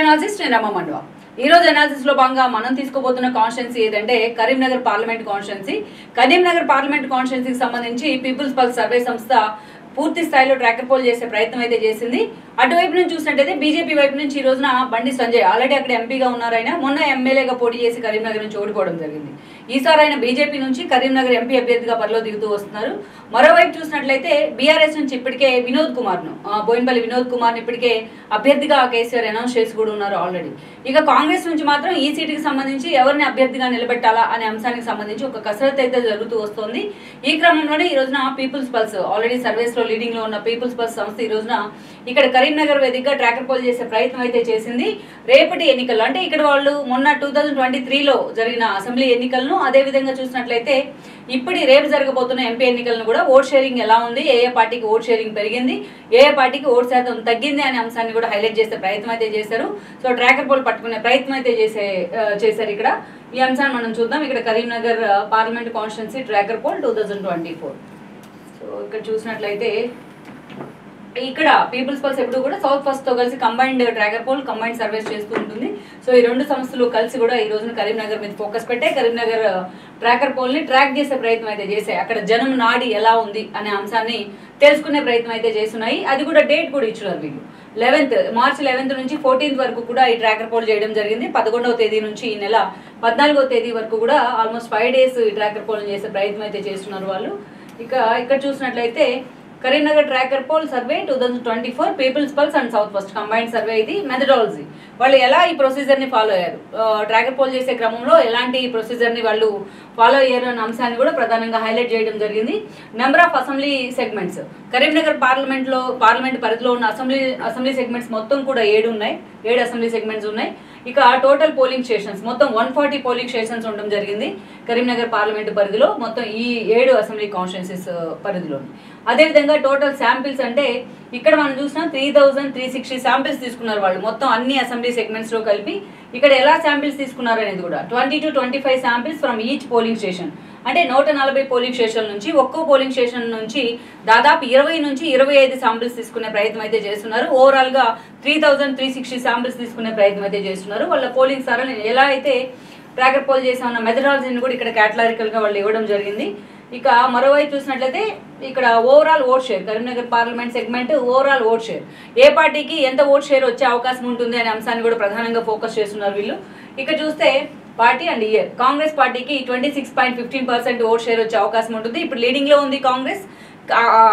Analysis నేను రమ మండవ ఈ రోజు అనాలిసిస్ లో భాగంగా మనం తీసుకోబోతున్న కాన్స్టిట్యున్సీ ఏదంటే Karimnagar parliament constituency. Karimnagar parliament కాన్స్టిట్యున్సీకి సంబంధించి పీపుల్స్ పల్స్ సర్వే సంస్థ పూర్తి స్థాయిలో ట్రాకర్ పోల్ చేసే ప్రయత్నం అయితే చేసింది. అటువైపు నుంచి చూసినట్టయితే బీజేపీ వైపు నుంచి ఈ రోజున బండి సంజయ్ ఆల్రెడీ అక్కడ ఎంపీగా ఉన్నారు. ఆయన మొన్న ఎమ్మెల్యేగా పోటీ చేసి కరీంనగర్ నుంచి ఓడిపోవడం జరిగింది. ఈసారి ఆయన బీజేపీ నుంచి కరీంనగర్ ఎంపీ అభ్యర్థిగా బరిలో దిగుతూ వస్తున్నారు. మరోవైపు చూసినట్లయితే బీఆర్ఎస్ నుంచి ఇప్పటికే బోయినపల్లి వినోద్ కుమార్ను ఇప్పటికే అభ్యర్థిగా కేసీఆర్ అనౌన్స్ చేసి కూడా ఉన్నారు ఆల్రెడీ. ఇక కాంగ్రెస్ నుంచి మాత్రం ఈ సీటుకి సంబంధించి ఎవరిని అభ్యర్థిగా నిలబెట్టాలా అనే అంశానికి సంబంధించి ఒక కసరత్తు అయితే జరుగుతూ వస్తుంది. ఈ క్రమంలోనే ఈ రోజున పీపుల్స్ పల్స్ ఆల్రెడీ సర్వేస్ లో లీడింగ్ లో ఉన్న పీపుల్స్ పల్స్ సంస్థ ఈ రోజున ఇక్కడ కరీంనగర్ వేదికగా ట్రాకర్ పోల్ చేసే ప్రయత్నం అయితే చేసింది. రేపటి ఎన్నికలు అంటే ఇక్కడ వాళ్ళు మొన్న 2023లో జరిగిన అసెంబ్లీ ఎన్నికలను అదే విధంగా చూసినట్లయితే రేపు జరగబోతున్న ఎంపీ ఎన్నికలను కూడా ఓట్ షేరింగ్ ఎలా ఉంది, ఏ పార్టీకి ఓట్ షేరింగ్ పెరిగింది, ఏ పార్టీకి ఓట్ శాతం తగ్గింది అనే అంశాన్ని కూడా హైలైట్ చేసే ప్రయత్నం అయితే చేశారు. సో ట్రాకర్ పోల్ పట్టుకునే ప్రయత్నం అయితే చేశారు. ఇక్కడ ఈ అంశాన్ని మనం చూద్దాం. ఇక్కడ Karimnagar parliament constituency tracker poll 2024. So ఇక్కడ చూసినట్లయితే ఇక్కడ పీపుల్స్ పల్స్ ఎప్పుడు కూడా సౌత్ ఫస్ట్ తో కలిసి combined tracker poll combined surveys చేస్తూ ఉంటుంది. సో ఈ రెండు సంస్థలు కలిసి కూడా ఈ రోజున కరీంనగర్ మీద ఫోకస్ పెట్టే కరీంనగర్ ట్రాకర్ పోల్ ని ట్రాక్ చేసే ప్రయత్నం అయితే చేశాయి. అక్కడ జనం నాడి ఎలా ఉంది అనే అంశాన్ని తెలుసుకునే ప్రయత్నం అయితే చేస్తున్నాయి. అది కూడా డేట్ కూడా ఇచ్చున్నారు వీళ్ళు. మార్చి 11 నుంచి 14 వరకు కూడా ఈ ట్రాకర్ పోల్ చేయడం జరిగింది. 11వ తేదీ నుంచి ఈ నెల 14వ తేదీ వరకు కూడా ఆల్మోస్ట్ 5 days ఈ ట్రాకర్ పోల్ చేసే ప్రయత్నం అయితే చేస్తున్నారు వాళ్ళు. ఇక్కడ చూసినట్లయితే Karimnagar tracker poll survey 2024 People's Pulse and South First combined survey. ఇది మెథడాలజీ వాళ్ళు ఎలా ఈ ప్రొసీజర్ ని ఫాలో అయ్యారు, ట్రాకర్ పోల్ చేసే క్రమంలో ఎలాంటి ప్రొసీజర్ ని వాళ్ళు ఫాలో అయ్యారు అన్న అంశాన్ని కూడా ప్రధానంగా హైలైట్ చేయడం జరిగింది. Number of assembly segments Karimnagar parliament పరిధిలో ఉన్న అసెంబ్లీ సెగ్మెంట్స్ మొత్తం కూడా 7 ఉన్నాయి. 7 అసెంబ్లీ సెగ్మెంట్స్ ఉన్నాయి. ఇక టోటల్ పోలింగ్ స్టేషన్స్ మొత్తం 140 పోలింగ్ స్టేషన్స్ ఉండడం జరిగింది కరీంనగర్ పార్లమెంట్ పరిధిలో మొత్తం ఈ 7 అసెంబ్లీ కాన్స్టిట్యున్సీస్ పరిధిలో. అదేవిధంగా టోటల్ శాంపిల్స్ అంటే ఇక్కడ మనం చూసినా 3360 శాంపిల్స్ తీసుకున్నారు వాళ్ళు మొత్తం అన్ని అసెంబ్లీ సెగ్మెంట్స్ లో కలిపి. ఇక్కడ ఎలా శాంపిల్స్ తీసుకున్నారు అనేది కూడా 20 to 25 samples from each polling station. అంటే 140 పోలింగ్ స్టేషన్ నుంచి ఒక్కో పోలింగ్ స్టేషన్ నుంచి దాదాపు 20 నుంచి 25 శాంపిల్స్ తీసుకునే ప్రయత్నం అయితే చేస్తున్నారు. ఓవరాల్ గా 3360 శాంపిల్స్ తీసుకునే ప్రయత్నం అయితే చేస్తున్నారు. వాళ్ళ పోలింగ్ సరళి ఎలా అయితే ట్రాకర్ పోల్ చేసామన్న మెథడాలజీని కూడా ఇక్కడ కేటలారికల్ గా వాళ్ళు ఇవ్వడం జరిగింది. ఇక మరోవైపు చూసినట్లయితే ఇక్కడ overall vote share Karimnagar parliament segment overall vote share ఏ పార్టీకి ఎంత ఓట్ షేర్ వచ్చే అవకాశం ఉంటుంది అనే అంశాన్ని కూడా ప్రధానంగా ఫోకస్ చేస్తున్నారు వీళ్ళు. ఇక చూస్తే పార్టీ అండ్ ఇయర్ కాంగ్రెస్ పార్టీకి 26.15% ఓట్ షేర్ వచ్చే అవకాశం ఉంటుంది. ఇప్పుడు లీడింగ్ లో ఉంది కాంగ్రెస్,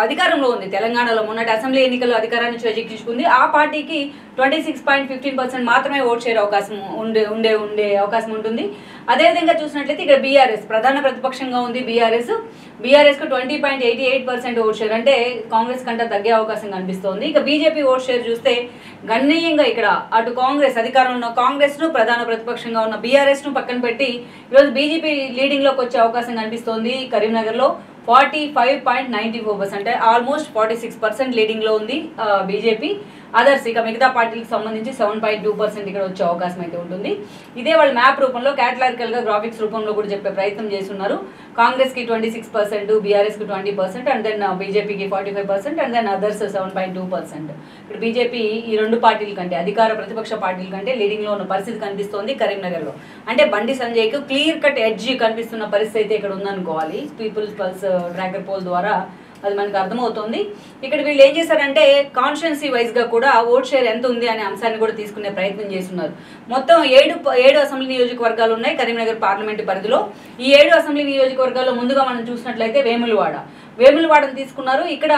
అధికారంలో ఉంది తెలంగాణలో. మొన్నటి అసెంబ్లీ ఎన్నికల్లో అధికారాన్ని చేజిక్కించుకుంది. ఆ పార్టీకి 26.15% మాత్రమే ఓట్ షేర్ అవకాశం ఉండే అవకాశం ఉంటుంది. అదేవిధంగా చూసినట్లయితే ఇక్కడ బీఆర్ఎస్ ప్రధాన ప్రతిపక్షంగా ఉంది. బీఆర్ఎస్ కు 20.88% ఓట్ షేర్ అంటే కాంగ్రెస్ కంటే తగ్గే అవకాశం కనిపిస్తోంది. ఇక బీజేపీ ఓట్ షేర్ చూస్తే గణనీయంగా ఇక్కడ అటు కాంగ్రెస్ అధికారంలో ఉన్న కాంగ్రెస్ ను ప్రధాన ప్రతిపక్షంగా ఉన్న బీఆర్ఎస్ ను పక్కన పెట్టి ఈరోజు బీజేపీ లీడింగ్ లోకి వచ్చే అవకాశం కనిపిస్తోంది. కరీంనగర్ లో 45.94% అంటే ఆల్మోస్ట్ 46% లీడింగ్ లో ఉంది బీజేపీ. అదర్స్ ఇక మిగతా పార్టీలకు సంబంధించి 7.2% ఇక్కడ వచ్చే అవకాశం అయితే ఉంటుంది. ఇదే వాళ్ళు మ్యాప్ రూపంలో కేటలారికల్ గా గ్రాఫిక్స్ రూపంలో కూడా చెప్పే ప్రయత్నం చేస్తున్నారు. కాంగ్రెస్ కి 26%, బీఆర్ఎస్ కి 20% అండ్ దెన్ బీజేపీకి 45% అండ్ దెన్ అదర్స్ 7.2%. ఇక్కడ బీజేపీ ఈ రెండు పార్టీల కంటే అధికార ప్రతిపక్ష పార్టీల కంటే లీడింగ్ లో ఉన్న పరిస్థితి కనిపిస్తోంది కరీంనగర్ లో. అంటే బండి సంజయ్ కు క్లియర్ కట్ ఎడ్జ్ కనిపిస్తున్న పరిస్థితి అయితే ఇక్కడ ఉందనుకోవాలి. పీపుల్స్ పల్స్ ట్రాకర్ పోల్ ద్వారా అది మనకు అర్థమవుతుంది. ఇక్కడ వీళ్ళు ఏం చేశారంటే కాన్స్టిట్యున్సీ వైజ్ గా కూడా ఓట్ షేర్ ఎంత ఉంది అనే అంశాన్ని కూడా తీసుకునే ప్రయత్నం చేస్తున్నారు. మొత్తం 7 అసెంబ్లీ నియోజకవర్గాలు ఉన్నాయి కరీంనగర్ పార్లమెంట్ పరిధిలో. ఈ 7 అసెంబ్లీ నియోజకవర్గాల్లో ముందుగా మనం చూసినట్లయితే వేములవాడను తీసుకున్నారు. ఇక్కడ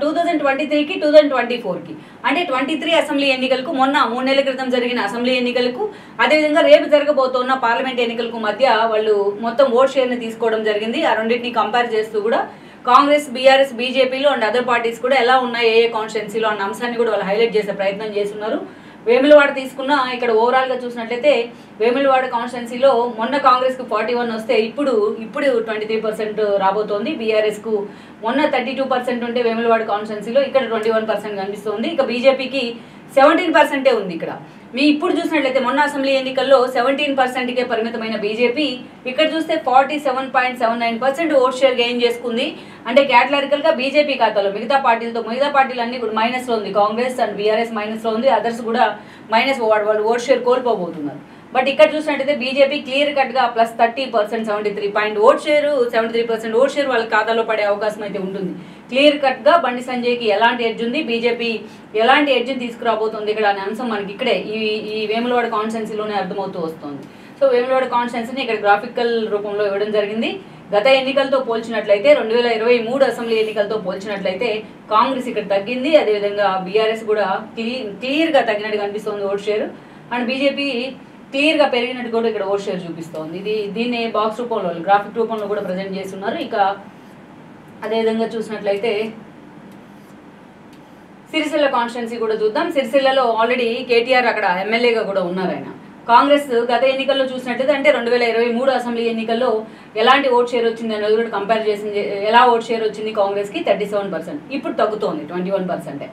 2023కి 2024కి అంటే 23 అసెంబ్లీ ఎన్నికలకు మొన్న 3 నెలల క్రితం జరిగిన అసెంబ్లీ ఎన్నికలకు అదేవిధంగా రేపు జరగబోతున్న పార్లమెంట్ ఎన్నికలకు మధ్య వాళ్ళు మొత్తం ఓట్ షేర్ ని తీసుకోవడం జరిగింది. ఆ రెండింటిని కంపేర్ చేస్తూ కూడా కాంగ్రెస్, బీఆర్ఎస్, బీజేపీలో అండ్ అదర్ పార్టీస్ కూడా ఎలా ఉన్నాయి ఏ కాన్స్టిట్యున్సీలో అన్న అంశాన్ని కూడా వాళ్ళు హైలైట్ చేసే ప్రయత్నం చేస్తున్నారు. వేములవాడ తీసుకున్న ఇక్కడ ఓవరాల్ గా చూసినట్లయితే వేములవాడ కాన్స్టిట్యున్సీలో మొన్న కాంగ్రెస్ కు 41 వస్తే ఇప్పుడు 23% రాబోతోంది. బీఆర్ఎస్ కు మొన్న 32% ఉంటే వేములవాడ కాన్స్టిట్యున్సీలో ఇక్కడ 21% కనిపిస్తోంది. ఇక బీజేపీకి 17% ఉంది ఇక్కడ. ఇప్పుడు చూసినట్లయితే మొన్న అసెంబ్లీ ఎన్నికల్లో 17%కే పరిమితమైన బీజేపీ ఇక్కడ చూస్తే 47.79% ఓట్ షేర్ గెయిన్ చేసుకుంది. అంటే క్యాటలారికల్గా బీజేపీ ఖాతాలో మిగతా పార్టీలు అన్ని కూడా మైనస్లో ఉంది. కాంగ్రెస్ అండ్ బీఆర్ఎస్ మైనస్లో ఉంది, అదర్స్ కూడా మైనస్ వాళ్ళు ఓట్ షేర్ కోల్పోబోతున్నారు. బట్ ఇక్కడ చూసినట్టయితే బీజేపీ క్లియర్ కట్గా +30%, 73% ఓట్ షేర్ వాళ్ళ ఖాతాలో పడే అవకాశం అయితే ఉంటుంది. క్లియర్ కట్గా బండి సంజయ్కి ఎలాంటి ఎడ్జ్ ఉంది, బీజేపీ ఎలాంటి ఎడ్జ్ తీసుకురాబోతుంది ఇక్కడ అనే అంశం మనకి ఇక్కడే ఈ వేములవాడ కాన్స్టిట్యున్సీలోనే అర్థమవుతూ వస్తుంది. సో వేములవాడ కాన్స్టిట్యున్సీని ఇక్కడ గ్రాఫికల్ రూపంలో ఇవ్వడం జరిగింది. గత ఎన్నికలతో పోల్చినట్లయితే 2023 అసెంబ్లీ ఎన్నికలతో పోల్చినట్లయితే కాంగ్రెస్ ఇక్కడ తగ్గింది, అదేవిధంగా బీఆర్ఎస్ కూడా క్లియర్గా తగ్గినట్టు కనిపిస్తుంది ఓట్ షేర్. అండ్ బీజేపీ క్లియర్గా పెరిగినట్టు కూడా ఇక్కడ ఓట్ షేర్ చూపిస్తోంది. దీన్ని బాక్స్ రూపంలో గ్రాఫిక్ రూపంలో కూడా ప్రజెంట్ చేస్తున్నారు. ఇక అదేవిధంగా చూసినట్లయితే సిరిసిల్ల కాన్స్టిట్యున్సీ కూడా చూద్దాం. సిరిసిల్లలో ఆల్రెడీ కేటీఆర్ అక్కడ ఎమ్మెల్యేగా కూడా ఉన్నారు ఆయన. కాంగ్రెస్ గత ఎన్నికల్లో చూసినట్లయితే అంటే 2023 అసెంబ్లీ ఎన్నికల్లో ఎలాంటి ఓట్ షేర్ వచ్చింది అనేది కూడా కంపేర్ చేసింది. ఎలా ఓట్ షేర్ వచ్చింది కాంగ్రెస్కి 37%, ఇప్పుడు తగ్గుతోంది 21%.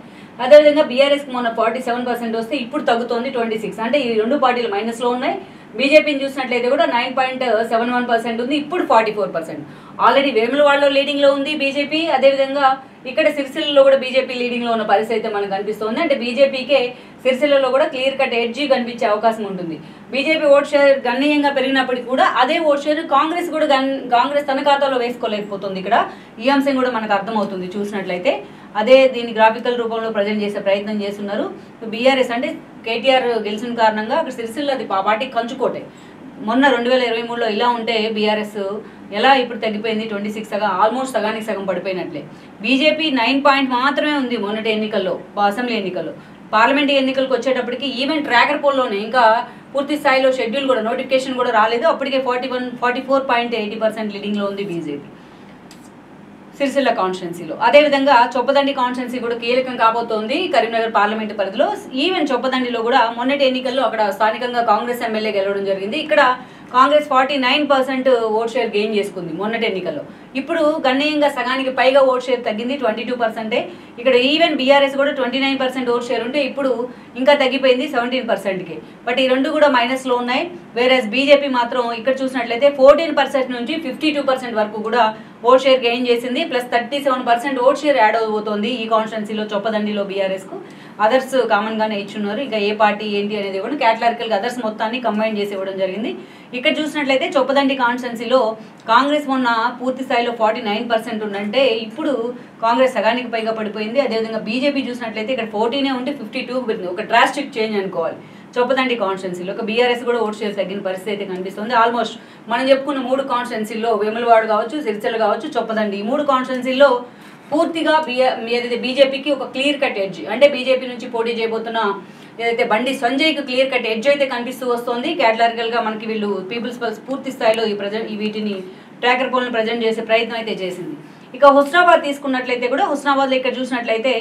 అదేవిధంగా బీఆర్ఎస్కి మొన్న 47% వస్తే ఇప్పుడు తగ్గుతోంది 26%. అంటే ఈ రెండు పార్టీలు మైనస్లో ఉన్నాయి. బీజేపీని చూసినట్లయితే కూడా 9.71% ఉంది, ఇప్పుడు 44%. ఆల్రెడీ వేములవాడలో లీడింగ్లో ఉంది బీజేపీ, అదేవిధంగా ఇక్కడ సిరిసిల్లలో కూడా బీజేపీ లీడింగ్లో ఉన్న పరిస్థితి అయితే మనకు కనిపిస్తుంది. అంటే బీజేపీకే సిరిసిల్లలో కూడా క్లియర్ కట్ ఎడ్జీ కనిపించే అవకాశం ఉంటుంది. బీజేపీ ఓట్ షేర్ గణనీయంగా పెరిగినప్పటికీ కూడా అదే ఓట్ షేర్ కాంగ్రెస్ కూడా కాంగ్రెస్ తన ఖాతాలో వేసుకోలేకపోతుంది. ఇక్కడ ఈ అంశం కూడా మనకు అర్థమవుతుంది చూసినట్లయితే. అదే దీన్ని గ్రాఫికల్ రూపంలో ప్రజెంట్ చేసే ప్రయత్నం చేస్తున్నారు. బీఆర్ఎస్ అంటే కేటీఆర్ గెలిచిన కారణంగా అక్కడ సిరిసిల్ల అది పార్టీ కంచుకోటే. మొన్న 2023లో ఇలా ఉంటే బీఆర్ఎస్ ఎలా ఇప్పుడు తగ్గిపోయింది 26%, ఆల్మోస్ట్ సగానికి సగం పడిపోయినట్లే. బీజేపీ 9 పాయింట్ మాత్రమే ఉంది మొన్నటి ఎన్నికల్లో, అసెంబ్లీ ఎన్నికల్లో. పార్లమెంట్ ఎన్నికలకు వచ్చేటప్పటికి ఈవెన్ ట్రాకర్ పోల్లోనే ఇంకా పూర్తి స్థాయిలో షెడ్యూల్ కూడా నోటిఫికేషన్ కూడా రాలేదు, అప్పటికే 44.80% లీడింగ్లో ఉంది బీజేపీ సిరిసిల్ల కాన్స్టిట్యున్సీలో. అదేవిధంగా చొప్పదండి కాన్స్టిట్యున్సీ కూడా కీలకం కాబోతోంది కరీంనగర్ పార్లమెంటు పరిధిలో. ఈవెన్ చొప్పదండిలో కూడా మొన్నటి ఎన్నికల్లో అక్కడ స్థానికంగా కాంగ్రెస్ ఎమ్మెల్యే గెలవడం జరిగింది. ఇక్కడ కాంగ్రెస్ 49% ఓట్ షేర్ గెయిన్ చేసుకుంది మొన్నటి ఎన్నికల్లో. ఇప్పుడు గణనీయంగా సగానికి పైగా ఓట్ షేర్ తగ్గింది, 22%. ఇక్కడ ఈవెన్ బీఆర్ఎస్ కూడా 29% ఓట్ షేర్ ఉంటే ఇప్పుడు ఇంకా తగ్గిపోయింది 17%కి. బట్ ఈ రెండు కూడా మైనస్లో ఉన్నాయి. వేరేస్ బీజేపీ మాత్రం ఇక్కడ చూసినట్లయితే 14% నుంచి 52% వరకు కూడా ఓట్ షేర్ గెయిన్ చేసింది. +37% ఓట్ షేర్ యాడ్ అవుతుంది ఈ కాన్స్టిట్యున్సీలో చొప్పదండిలో బీఆర్ఎస్కు. అదర్స్ కామన్గానే ఇచ్చున్నారు. ఇంకా ఏ పార్టీ ఏంటి అనేది కూడా క్యాటలారికల్గా అదర్స్ మొత్తాన్ని కంబైన్ చేసి ఇవ్వడం జరిగింది. ఇక్కడ చూసినట్లయితే చొప్పదండి కాన్స్టిట్యున్సీలో కాంగ్రెస్ మొన్న పూర్తి స్థాయిలో 49% ఉందంటే ఇప్పుడు కాంగ్రెస్ సగానికి పైగా పడిపోయింది. అదేవిధంగా బీజేపీ చూసినట్లయితే ఇక్కడ 14 ఉంటే 52 పెరిగింది. ఒక డ్రాస్టిక్ చేంజ్ అనుకోవాలి చొప్పదండి కాన్స్టిట్యున్సీలో. ఒక బీఆర్ఎస్ కూడా ఓట్ షేర్ తగ్గిన పరిస్థితి అయితే కనిపిస్తుంది. ఆల్మోస్ట్ మనం చెప్పుకున్న 3 కాన్స్టిట్యున్సీల్లో వేములవాడ కావచ్చు, సిరిసిల్ల కావచ్చు, చొప్పదండి, ఈ 3 కాన్స్టిట్యున్సీల్లో పూర్తిగా ఏదైతే బీజేపీకి ఒక క్లియర్ కట్ ఎడ్జ్, అంటే బీజేపీ నుంచి పోటీ చేయబోతున్న ఏదైతే బండి సంజయ్కి క్లియర్ కట్ ఎడ్జ్ అయితే కనిపిస్తూ వస్తుంది. క్యాటలారికల్గా మనకి వీళ్ళు పీపుల్స్ పల్స్ పూర్తి స్థాయిలో ఈ వీటిని ట్రాకర్ పోల్ని ప్రజెంట్ చేసే ప్రయత్నం అయితే చేసింది. ఇక హుస్నాబాద్ తీసుకున్నట్లయితే కూడా హుస్నాబాద్లో ఇక్కడ చూసినట్లయితే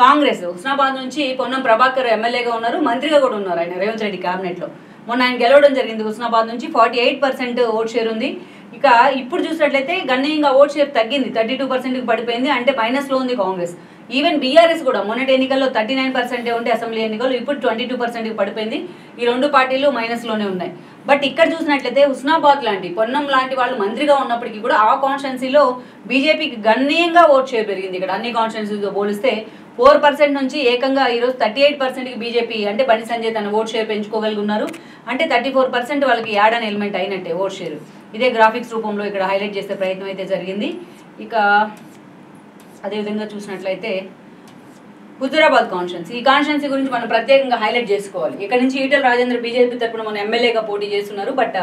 కాంగ్రెస్ హుస్నాబాద్ నుంచి పొన్నం ప్రభాకర్ ఎమ్మెల్యేగా ఉన్నారు, మంత్రిగా కూడా ఉన్నారు ఆయన రేవంత్ రెడ్డి క్యాబినెట్లో. మొన్న ఆయన గెలవడం జరిగింది. హుస్నాబాద్ నుంచి 48% ఓట్ షేర్ ఉంది. ఇక ఇప్పుడు చూసినట్లయితే గణనీయంగా ఓట్ షేర్ తగ్గింది, 32%కి పడిపోయింది. అంటే మైనస్లో ఉంది కాంగ్రెస్. ఈవెన్ బీఆర్ఎస్ కూడా మొన్నటి ఎన్నికల్లో 39% ఉంటే అసెంబ్లీ ఎన్నికల్లో ఇప్పుడు 22%కి పడిపోయింది. ఈ రెండు పార్టీలు మైనస్లోనే ఉన్నాయి. బట్ ఇక్కడ చూసినట్లయితే హుస్నాబాద్ లాంటి పొన్నం లాంటి వాళ్ళు మంత్రిగా ఉన్నప్పటికీ కూడా ఆ కాన్స్టిట్యున్సీలో బీజేపీకి గణనీయంగా ఓట్ షేర్ పెరిగింది. ఇక్కడ అన్ని కాన్స్టిట్యున్సీతో పోలిస్తే 4% నుంచి ఏకంగా ఈరోజు 38%కి బీజేపీ అంటే బండి సంజయ్ తన ఓట్ షేర్ పెంచుకోగలుగున్నారు. అంటే 34% వాళ్ళకి యాడ్ అనే ఎలిమెంట్ అయినట్టే ఓట్ షేర్. ఇదే గ్రాఫిక్స్ రూపంలో ఇక్కడ హైలైట్ చేసే ప్రయత్నం అయితే జరిగింది. ఇక అదేవిధంగా చూసినట్లయితే హుజూరాబాద్ కాన్స్టిట్యున్సీ, ఈ కాన్స్టిట్యున్సీ గురించి మనం ప్రత్యేకంగా హైలైట్ చేసుకోవాలి. ఇక్కడ నుంచి ఈటెల రాజేంద్ర బీజేపీ తరపున మన ఎమ్మెల్యేగా పోటీ చేస్తున్నారు. బట్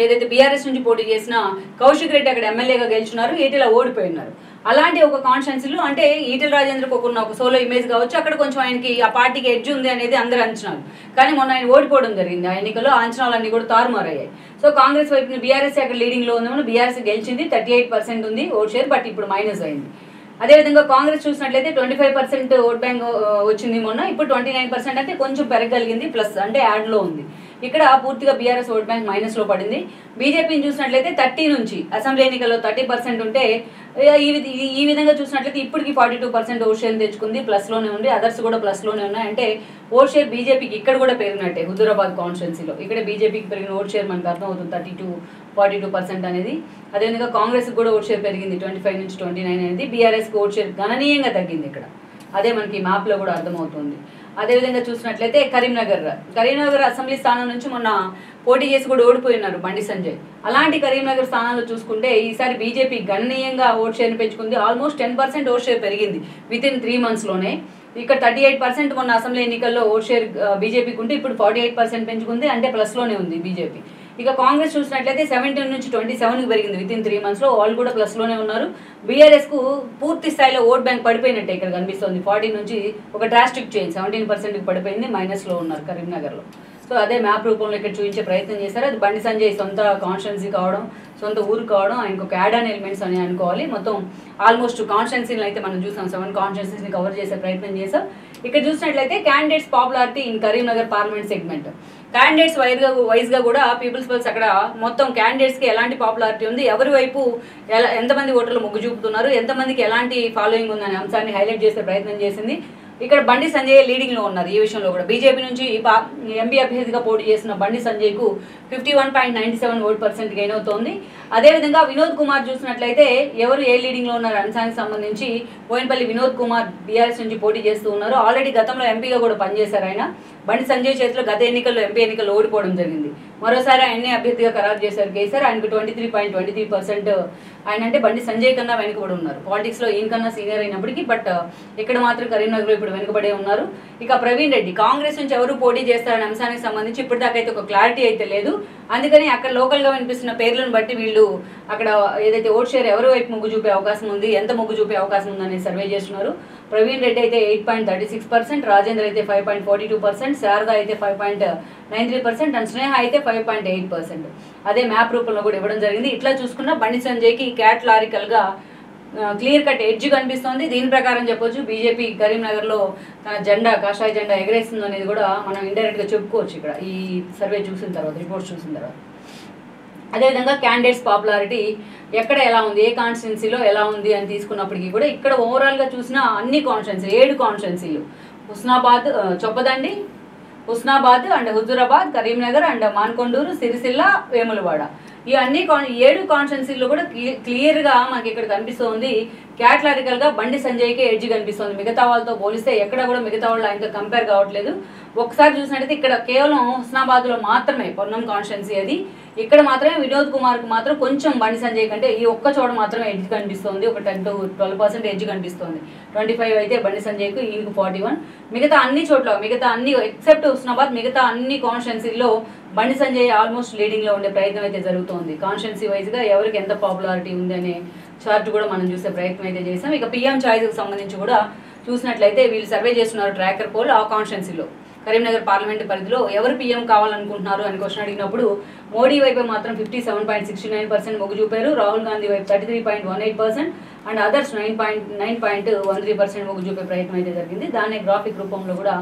ఏదైతే బీఆర్ఎస్ నుంచి పోటీ చేసిన కౌశిక్ రెడ్డి అక్కడ ఎమ్మెల్యేగా గెలుచున్నారు, ఈటెల ఓడిపోయినారు. అలాంటి ఒక కాన్స్టిట్యున్సీలో అంటే ఈటెల రాజేంద్రకు ఒక సోలో ఇమేజ్ కావచ్చు, అక్కడ కొంచెం ఆయనకి ఆ పార్టీకి ఎడ్జ్ ఉంది అనేది అందరు అంచనాలు. కానీ మొన్న ఆయన ఓడిపోవడం జరిగింది. ఆ ఎన్నికల్లో అంచనాలన్నీ కూడా తారుమారయ్యాయి. సో కాంగ్రెస్ వైపు బీఆర్ఎస్ అక్కడ లీడింగ్లో ఉందేమో, బీఆర్ఎస్ గెలిచింది, 38% ఉంది ఓట్ షేర్, బట్ ఇప్పుడు మైనస్ అయింది. అదేవిధంగా కాంగ్రెస్ చూసినట్లయితే 25% ఓట్ బ్యాంక్ వచ్చింది మొన్న, ఇప్పుడు 29% అంటే కొంచెం పెరగలిగింది, ప్లస్ అంటే యాడ్లో ఉంది. ఇక్కడ పూర్తిగా బీఆర్ఎస్ ఓట్ బ్యాంక్ మైనస్లో పడింది. బీజేపీని చూసినట్లయితే 30 నుంచి అసెంబ్లీ ఎన్నికల్లో 30% ఉంటే ఈ విధంగా చూసినట్లయితే ఇప్పటికి 42% ఓట్ షేర్ తెచ్చుకుంది, ప్లస్లోనే ఉంది. అదర్స్ కూడా ప్లస్లోనే ఉన్నాయి. అంటే ఓట్ షేర్ బీజేపీకి ఇక్కడ కూడా పెరిగినట్టే. హుజూరాబాద్ కాన్స్టిట్యున్సీలో ఇక్కడ బీజేపీకి పెరిగిన ఓట్ షేర్ మనకు అర్థమవుతుంది 42% అనేది. అదేవిధంగా కాంగ్రెస్కి కూడా ఓట్ షేర్ పెరిగింది 25 నుంచి 29 అనేది. బీఆర్ఎస్కి ఓట్ షేర్ గణనీయంగా తగ్గింది ఇక్కడ. అదే మనకి మ్యాప్లో కూడా అర్థమవుతుంది. అదేవిధంగా చూసినట్లయితే కరీంనగర్ అసెంబ్లీ స్థానం నుంచి మొన్న పోటీ చేసి కూడా ఓడిపోయినారు బండి సంజయ్. అలాంటి కరీంనగర్ స్థానాల్లో చూసుకుంటే ఈసారి బీజేపీ గణనీయంగా ఓట్ షేర్ని పెంచుకుంది. ఆల్మోస్ట్ 10% ఓట్ షేర్ పెరిగింది వితిన్ 3 monthsలోనే. ఇక్కడ 38% మొన్న అసెంబ్లీ ఎన్నికల్లో ఓట్ షేర్ బీజేపీకి ఉంటే ఇప్పుడు 48% పెంచుకుంది, అంటే ప్లస్లోనే ఉంది బీజేపీ. ఇక కాంగ్రెస్ చూసినట్లయితే 17 నుంచి 27కి పెరిగింది వితిన్ 3 monthsలో. వాళ్ళు కూడా ప్లస్లోనే ఉన్నారు. బీఆర్ఎస్కు పూర్తి స్థాయిలో ఓట్ బ్యాంక్ పడిపోయినట్టే ఇక్కడ కనిపిస్తుంది. 40 నుంచి ఒక డ్రాస్టిక్ చేంజ్ 17%కి పడిపోయింది, మైనస్లో ఉన్నారు కరీంనగర్లో. సో అదే మ్యాప్ రూపంలో ఇక్కడ చూపించే ప్రయత్నం చేశారు. అది బండి సంజయ్ సొంత కాన్స్టిట్యున్సీ కావడం, సొంత ఊరు కావడం, ఆయనకు ఒక యాడ్ ఆన్ ఎలిమెంట్స్ అని అనుకోవాలి. మొత్తం ఆల్మోస్ట్ కాన్స్టిట్యున్సీని అయితే మనం చూసాం, 7 కాన్స్టిట్యున్సీని కవర్ చేసే ప్రయత్నం చేసాం. ఇక్కడ చూసినట్లయితే candidates popularity in Karimnagar parliament segment, candidates వైజ్గా కూడా పీపుల్స్ పల్స్ అక్కడ మొత్తం క్యాండిడేట్స్కి ఎలాంటి పాపులారిటీ ఉంది, ఎవరి వైపు ఎంతమంది ఓటర్లు మొగ్గు చూపుతున్నారు, ఎంతమందికి ఎలాంటి ఫాలోయింగ్ ఉందనే అంశాన్ని హైలైట్ చేసే ప్రయత్నం చేసింది. ఇక్కడ బండి సంజయ్ లీడింగ్లో ఉన్నారు. ఈ విషయంలో కూడా బీజేపీ నుంచి ఎంపీ అభ్యర్థిగా పోటీ చేసిన బండి సంజయ్కు 51.97% గెయిన్ అవుతోంది. అదేవిధంగా వినోద్ కుమార్ చూసినట్లయితే ఎవరు ఏ లీడింగ్లో ఉన్నారు అంశానికి సంబంధించి బోయినపల్లి వినోద్ కుమార్ బీఆర్ఎస్ నుంచి పోటీ చేస్తూ ఉన్నారు. ఆల్రెడీ గతంలో ఎంపీగా కూడా పనిచేశారు ఆయన. బండి సంజయ్ చేతిలో గత ఎన్నికల్లో ఎంపీ ఎన్నికల్లో ఓడిపోవడం జరిగింది. మరోసారి ఆయన్నే అభ్యర్థిగా ఖరారు చేశారు కేసీఆర్. ఆయనకు 23.23%. ఆయన అంటే బండి సంజయ్ కన్నా వెనుకబడి ఉన్నారు. పాలిటిక్స్లో ఈయనకన్నా సీనియర్ అయినప్పటికీ, బట్ ఇక్కడ మాత్రం కరీంనగర్లో ఇప్పుడు వెనుకబడే ఉన్నారు. ఇక ప్రవీణ్ రెడ్డి కాంగ్రెస్ నుంచి ఎవరు పోటీ చేస్తారనే అంశానికి సంబంధించి ఇప్పటిదాకైతే ఒక క్లారిటీ అయితే లేదు. అందుకని అక్కడ లోకల్గా వినిపిస్తున్న పేర్లను బట్టి వీళ్ళు అక్కడ ఏదైతే ఓట్ షేర్ ఎవరి వైపు మొగ్గు చూపే అవకాశం ఉంది, ఎంత మొగ్గు చూపే అవకాశం ఉందని సర్వే చేస్తున్నారు. ప్రవీణ్ రెడ్డి అయితే 8.36%, రాజేంద్ర అయితే 5.42%, శారద అయితే 5.93% అండ్ స్నేహ అయితే 5.8%. అదే మ్యాప్ రూపంలో కూడా ఇవ్వడం జరిగింది. ఇట్లా చూసుకున్న బండి సంజయ్కి క్యాటలారికల్గా క్లియర్ కట్ ఎడ్జ్ కనిపిస్తోంది. దీని ప్రకారం చెప్పొచ్చు బీజేపీ కరీంనగర్లో తన జెండా కాషాయ జెండా ఎగరేస్తుంది అనేది కూడా మనం ఇండైరెక్ట్గా చెప్పుకోవచ్చు ఇక్కడ ఈ సర్వే చూసిన తర్వాత, రిపోర్ట్స్ చూసిన తర్వాత. అదేవిధంగా క్యాండిడేట్స్ పాపులారిటీ ఎక్కడ ఎలా ఉంది, ఏ కాన్స్టిట్యున్సీలో ఎలా ఉంది అని తీసుకున్నప్పటికీ కూడా ఇక్కడ ఓవరాల్గా చూసిన అన్ని కాన్స్టిట్యున్సీ 7 కాన్స్టిట్యున్సీలు హుస్నాబాద్, చొప్పదండి, హుస్నాబాద్ అండ్ హుజూరాబాద్, కరీంనగర్ అండ్ మాన్కొండూరు, సిరిసిల్ల, వేములవాడ, ఈ అన్ని 7 కాన్స్టిట్యున్సీల్లో కూడా క్లియర్గా మనకి ఇక్కడ కనిపిస్తుంది. క్యాటలారికల్గా బండి సంజయ్కి ఎడ్జ్ కనిపిస్తుంది. మిగతా వాళ్ళతో పోలిస్తే ఎక్కడ కూడా మిగతా వాళ్ళు ఆయనతో కంపేర్ కావట్లేదు. ఒకసారి చూసినట్టయితే ఇక్కడ కేవలం హుస్నాబాద్లో మాత్రమే పొన్నం కాన్స్టిట్యున్సీ అది, ఇక్కడ మాత్రమే వినోద్ కుమార్కు మాత్రం కొంచెం బండి సంజయ్ కంటే ఈ ఒక్క చోట మాత్రమే ఎడ్జ్ కనిపిస్తుంది. ఒక 10 to 12% ఎడ్జ్ కనిపిస్తుంది. 25 అయితే బండి సంజయ్కు, ఈయనకు 41. మిగతా అన్ని చోట్ల, మిగతా అన్ని ఎక్సెప్ట్ హుస్నాబాద్, మిగతా అన్ని కాన్స్టిట్యున్సీల్లో బండి సంజయ్ ఆల్మోస్ట్ లీడింగ్లో ఉండే ప్రయత్నం అయితే జరుగుతోంది. కాన్స్టిట్యున్సీ వైజ్గా ఎవరికి ఎంత పాపులారిటీ ఉంది అనే చార్ట్ కూడా మనం చూసే ప్రయత్నం అయితే చేసాం. ఇక పీఎం చాయిస్కి సంబంధించి కూడా చూసినట్లయితే వీళ్ళు సర్వే చేస్తున్నారు ట్రాకర్ పోల్. ఆ కాన్స్టిట్యున్సీలో కరీంనగర్ పార్లమెంట్ పరిధిలో ఎవరు పీఎం కావాలనుకుంటున్నారు అని క్వశ్చన్ అడిగినప్పుడు మోడీ వైపు మాత్రం 57.69% మొగ్గు చూపారు, రాహుల్ గాంధీ వైపు 33.18% అండ్ అదర్స్ 9.13% మొగ్గు చూపే ప్రయత్నం అయితే జరిగింది. దాన్ని గ్రాఫిక్ రూపంలో కూడా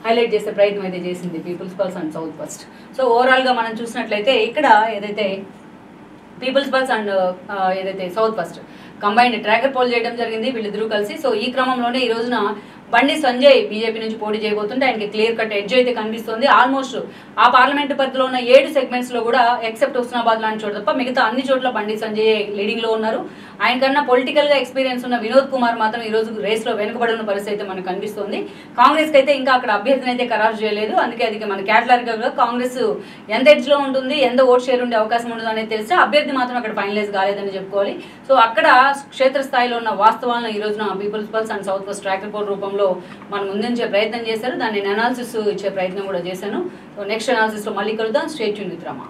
హైలైట్ చేసే ప్రయత్నం అయితే చేసింది People's Pulse and South First. So ఓవరాల్గా మనం చూసినట్లయితే ఇక్కడ ఏదైతే పీపుల్స్ పల్స్ అండ్ ఏదైతే South First combined tracker poll చేయడం జరిగింది వీళ్ళిద్దరూ కలిసి. సో ఈ క్రమంలోనే ఈ రోజున బండి సంజయ్ బీజేపీ నుంచి పోటీ చేయబోతుంటే ఆయనకి క్లియర్ కట్ ఎడ్జ్ అయితే కనిపిస్తుంది. ఆల్మోస్ట్ ఆ పార్లమెంటు పరిధిలో ఉన్న 7 సెగ్మెంట్స్లో కూడా ఎక్సెప్ట్ హుస్నాబాద్ లాంటి చోట తప్ప మిగతా అన్ని చోట్ల బండి సంజయ్ లీడింగ్లో ఉన్నారు. ఆయనకన్నా పొలిటికల్గా ఎక్స్పీరియన్స్ ఉన్న వినోద్ కుమార్ మాత్రం ఈ రోజు రేస్లో వెనుకబడి ఉన్న పరిస్థితి అయితే మనకు కనిపిస్తుంది. కాంగ్రెస్కి అయితే ఇంకా అక్కడ అభ్యర్థిని అయితే ఖరారు చేయలేదు. అందుకే అది మన క్యాటలారికల్గా కాంగ్రెస్ ఎంత ఎడ్జ్లో ఉంటుంది, ఎంత ఓట్ షేర్ ఉండే అవకాశం ఉండదు అనేది తెలిస్తే అభ్యర్థి మాత్రం అక్కడ ఫైనలైజ్ కాలేదని చెప్పుకోవాలి. సో అక్కడ క్షేత్రస్థాయిలో ఉన్న వాస్తవాలను ఈ రోజున People's Pulse and South West tracker poll రూపంలో మనం ముందుంచే ప్రయత్నం చేశారు. దాన్ని అనాలిసిస్ ఇచ్చే ప్రయత్నం కూడా చేశాను. సో నెక్స్ట్ అనాలిసిస్లో మళ్ళీ కలుద్దాం. Stay tune with Rama.